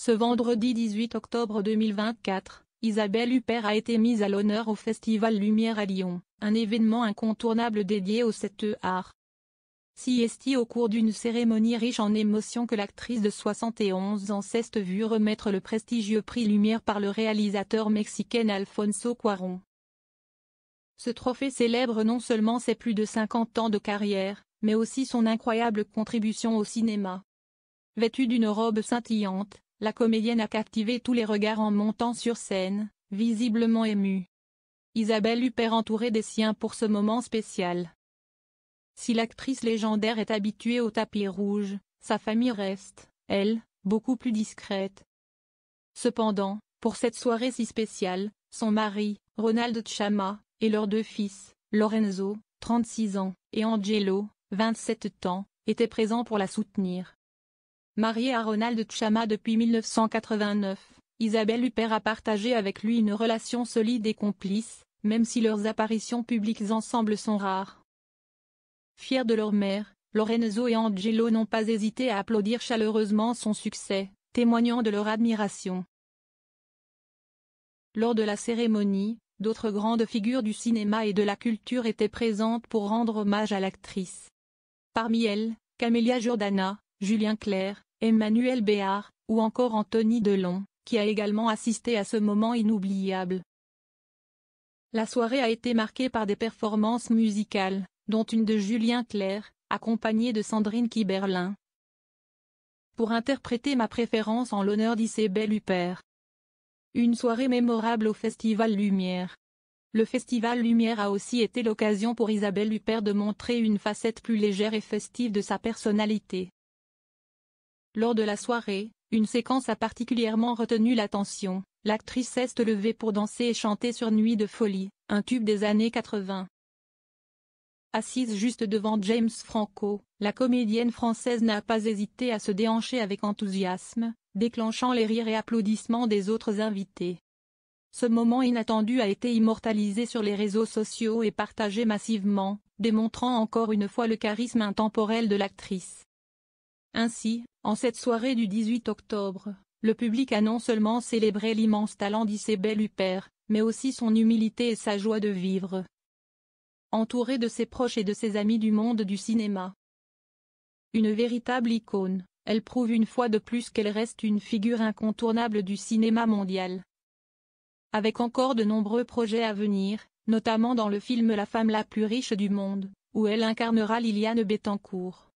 Ce vendredi 18 octobre 2024, Isabelle Huppert a été mise à l'honneur au Festival Lumière à Lyon, un événement incontournable dédié aux 7 arts. C'est au cours d'une cérémonie riche en émotions que l'actrice de 71 ans s'est vue remettre le prestigieux prix Lumière par le réalisateur mexicain Alfonso Cuarón. Ce trophée célèbre non seulement ses plus de 50 ans de carrière, mais aussi son incroyable contribution au cinéma. Vêtue d'une robe scintillante, la comédienne a captivé tous les regards en montant sur scène, visiblement émue. Isabelle Huppert entourée des siens pour ce moment spécial. Si l'actrice légendaire est habituée au tapis rouge, sa famille reste, elle, beaucoup plus discrète. Cependant, pour cette soirée si spéciale, son mari, Ronald Chama, et leurs 2 fils, Lorenzo, 36 ans, et Angelo, 27 ans, étaient présents pour la soutenir. Mariée à Ronald Chama depuis 1989, Isabelle Huppert a partagé avec lui une relation solide et complice, même si leurs apparitions publiques ensemble sont rares. Fiers de leur mère, Lorenzo et Angelo n'ont pas hésité à applaudir chaleureusement son succès, témoignant de leur admiration. Lors de la cérémonie, d'autres grandes figures du cinéma et de la culture étaient présentes pour rendre hommage à l'actrice. Parmi elles, Camélia Jordana, Julien Clerc, Emmanuel Béard, ou encore Anthony Delon, qui a également assisté à ce moment inoubliable. La soirée a été marquée par des performances musicales, dont une de Julien Clerc, accompagnée de Sandrine Kiberlin. Pour interpréter ma préférence en l'honneur d'Isabelle Huppert. Une soirée mémorable au Festival Lumière. Le Festival Lumière a aussi été l'occasion pour Isabelle Huppert de montrer une facette plus légère et festive de sa personnalité. Lors de la soirée, une séquence a particulièrement retenu l'attention, l'actrice s'est levée pour danser et chanter sur Nuit de folie, un tube des années 80. Assise juste devant James Franco, la comédienne française n'a pas hésité à se déhancher avec enthousiasme, déclenchant les rires et applaudissements des autres invités. Ce moment inattendu a été immortalisé sur les réseaux sociaux et partagé massivement, démontrant encore une fois le charisme intemporel de l'actrice. Ainsi, en cette soirée du 18 octobre, le public a non seulement célébré l'immense talent d'Isabelle Huppert, mais aussi son humilité et sa joie de vivre. Entourée de ses proches et de ses amis du monde du cinéma. Une véritable icône, elle prouve une fois de plus qu'elle reste une figure incontournable du cinéma mondial. Avec encore de nombreux projets à venir, notamment dans le film La femme la plus riche du monde, où elle incarnera Liliane Bettencourt.